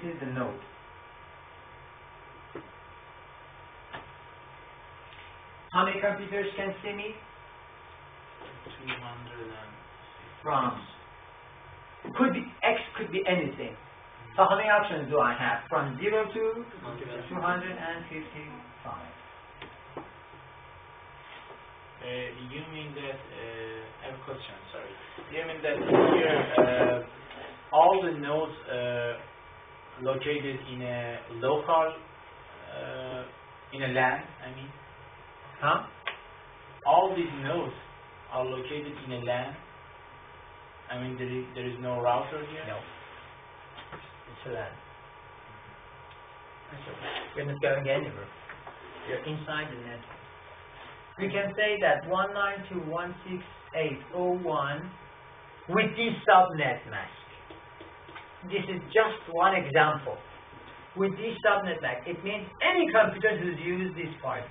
is the node. How many computers can see me? 200 From. Could be X, could be anything. So how many options do I have? From 0 to 255. You mean that, I have a question, sorry. You mean that here, all the nodes located in a local, in a LAN, I mean? Huh? All these nodes are located in a LAN? I mean, there is no router here? No. It's a LAN. You're not going anywhere. You're inside the network. We can say that 192.168.01 with this subnet mask. This is just one example. With this subnet mask, it means any computer who's used this part.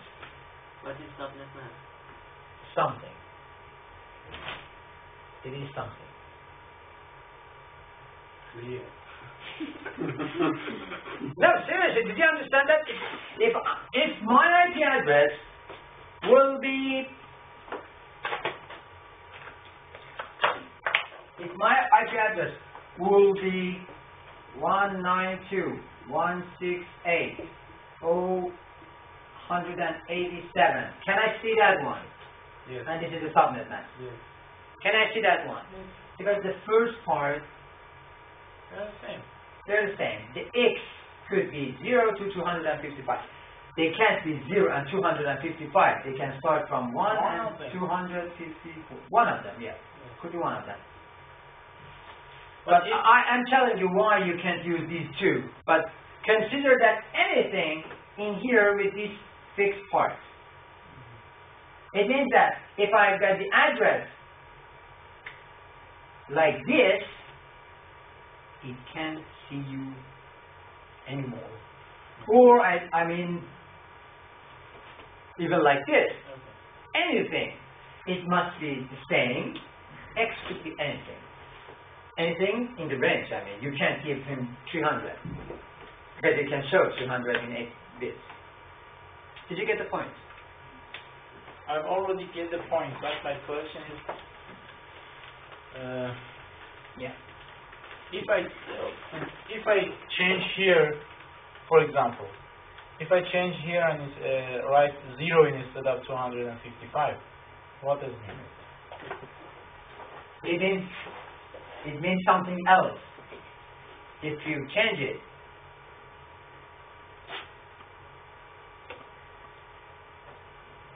What is subnet mask? Something. It is something. Clear. No, seriously, did you understand that? If my IP address will be, if my IP address will be 192.168.0.187, can I see that one? Yes. And this is the subnet mask. Yes. Can I see that one? Yes. Because the first part, They're the same. they're the same. The X could be 0 to 255. They can't be 0 and 255. They can start from 1 and 254. One of them, yeah. Could be one of them. But I am telling you why you can't use these two. But consider that anything in here with these fixed parts. It means that if I've got the address like this, it can't see you anymore. Or, I mean, even like this. Anything, it must be the same. X could be anything. Anything in the range, I mean. You can't give him 300. Because it can show 300 in 8 bits. Did you get the point? I've already get the point, but my question is, Yeah. if I change here, for example, if I change here and it's, write 0 instead of 255, what does it mean? It means something else. If you change it,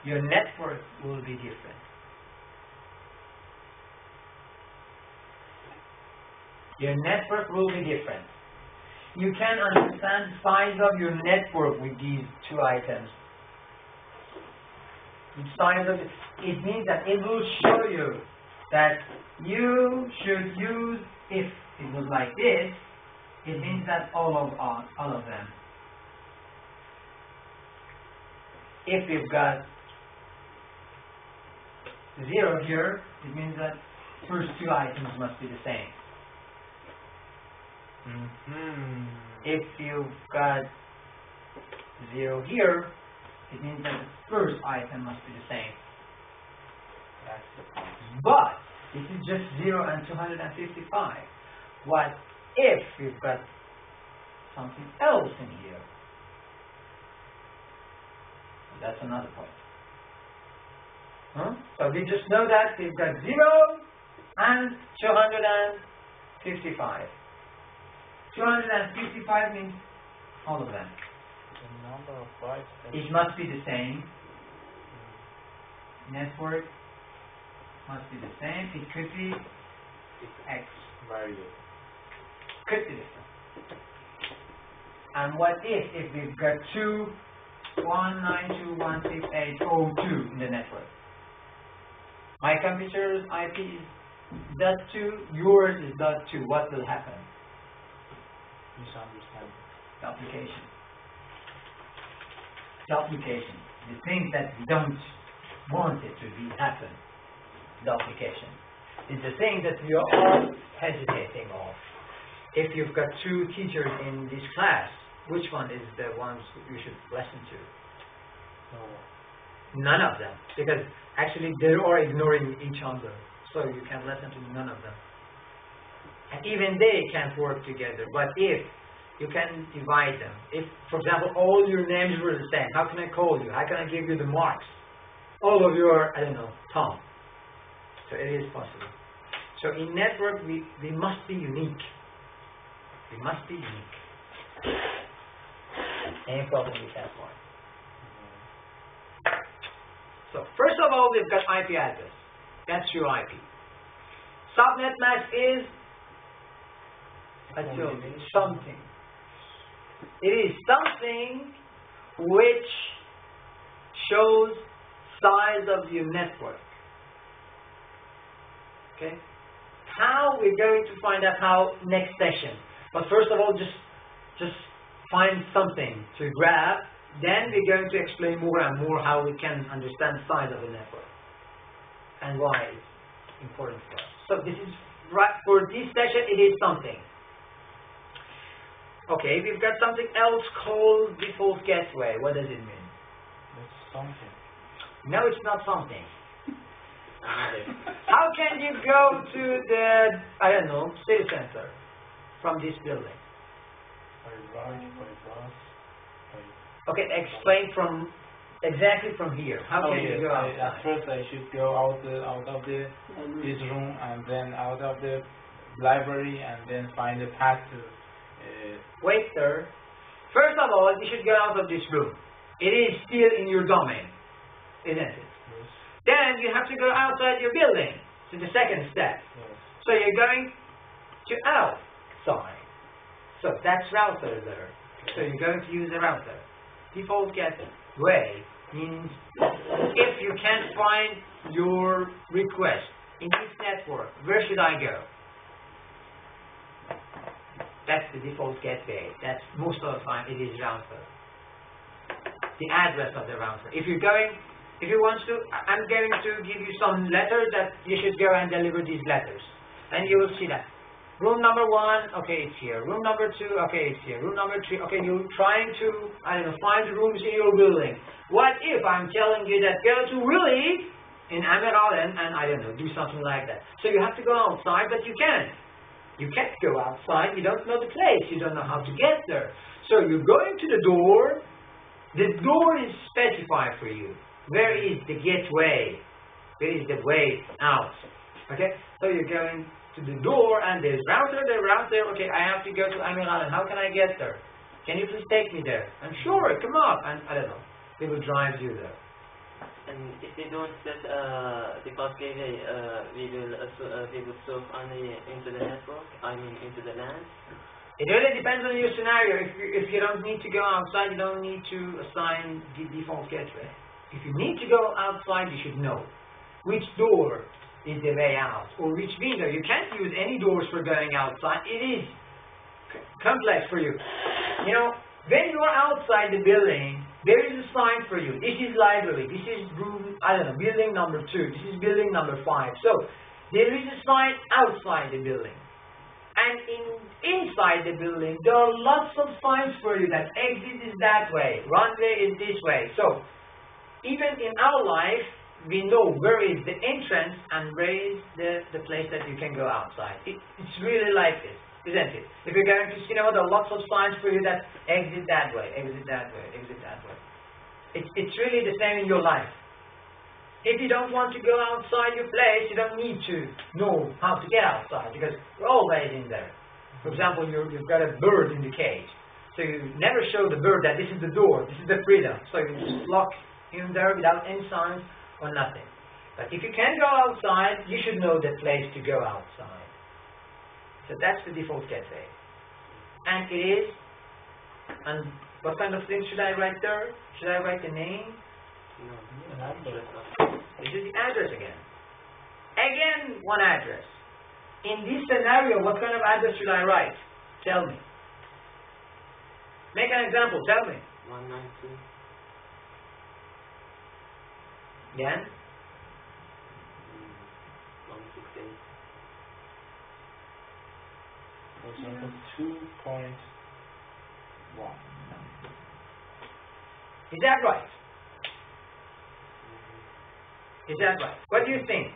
your network will be different. Your network will be different. You can understand the size of your network with these two items. The size of it means that it will show you that you should use, if it was like this, it means that all of them. If you've got 0 here, it means that first two items must be the same. If you've got 0 here, it means that the first item must be the same. That's the point. But this is just 0 and 255. What if we've got something else in here? That's another point. So we just know that we've got 0 and 255. 255 means all of them. The number of bytes. It must be the same. Network must be the same. It could be X. Variable. Could be different. And what if we've got 192.168.0.2 in the network? My computer's IP is .2, yours is .2. What will happen? Misunderstanding. Duplication. Duplication. The things that we don't want it to be happen. Duplication. It's the thing that we are all hesitating of. if you've got two teachers in this class, which one is the ones you should listen to? None of them, because actually they are ignoring each other, so you can listen to none of them. And even they can't work together. But if you can divide them, if, for example, all your names were the same, how can I call you? How can I give you the marks? All of you are, I don't know, Tom. So it is possible. So in network, we must be unique. We must be unique. Any problem with that one? So first of all, we've got IP address. That's your IP. Subnet mask is something. It is something which shows size of your network. Okay? How we're going to find out how next session. But first of all, just find something to grab. Then we're going to explain more and more how we can understand the size of the network and why it's important for us. So this is right for this session. It is something. Okay, we've got something else called default gateway. What does it mean? It's something. No, it's not something. How can you go to the, I don't know, city center from this building? By ride, by bus, by... Okay, explain exactly from here. How can you go outside? At first I should go out of this room and then out of the library and then find a path to... Wait, sir. First of all, you should get out of this room. It is still in your domain, isn't it? Yes. Then you have to go outside your building to the second step. Yes. So you're going to outside. So that's router there. So you're going to use a router. Default gateway means if you can't find your request in this network, where should I go? That's the default gateway. That's most of the time it is router. The address of the router. If you want to, I'm going to give you some letters that you should go and deliver these letters. And you will see that. Room number 1, okay, it's here. Room number 2, okay, it's here. Room number 3, okay, you're trying to, I don't know, find the rooms in your building. What if I'm telling you that go to Willie in Amiralan and, I don't know, do something like that. So you have to go outside, but you can't. You can't go outside. You don't know the place. You don't know how to get there. So you're going to the door. The door is specified for you. Where is the gateway? Where is the way out? Okay? So you're going to the door and there's router, okay, I have to go to Amiralan. How can I get there? Can you please take me there? And sure, come up. And I don't know. They will drive you there. And if we don't set default gateway, we will surf into the network, into the LAN. It really depends on your scenario. If you don't need to go outside, you don't need to assign the default gateway. If you need to go outside, you should know which door is the way out, or which window. You can't use any doors for going outside. It is complex for you. You know, when you are outside the building, there is a sign for you. This is library. This is room, I don't know, building number 2. This is building number 5. So there is a sign outside the building. And inside the building, there are lots of signs for you that exit is that way, runway is this way. So even in our life, we know where is the entrance and where is the place that you can go outside. It's really like this, isn't it? If you're going to cinema, there are lots of signs for you that exit that way, exit that way, exit that way. It's really the same in your life. If you don't want to go outside your place, you don't need to know how to get outside because you're always in there. For example, you've got a bird in the cage. So you never show the bird that this is the door, this is the freedom. So you just lock him there without any signs or nothing. But if you can go outside, you should know the place to go outside. So that's the default gateway. And it is, and what kind of thing should I write there? Should I write the name? No. This is the address again. Again, one address. In this scenario, what kind of address should I write? Tell me. Make an example, tell me. 192. Again? 168. For example, 2.1. Is that right? Is that right? What do you think?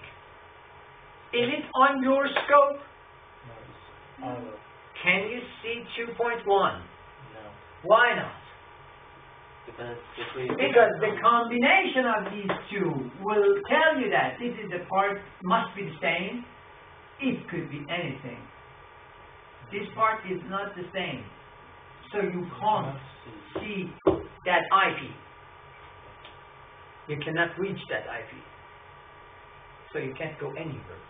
Is it on your scope? No. Can you see 2.1? No. Why not? Because the combination of these two will tell you that this is the part must be the same. It could be anything. This part is not the same. So you can't see that IP. You cannot reach that IP. So you can't go anywhere.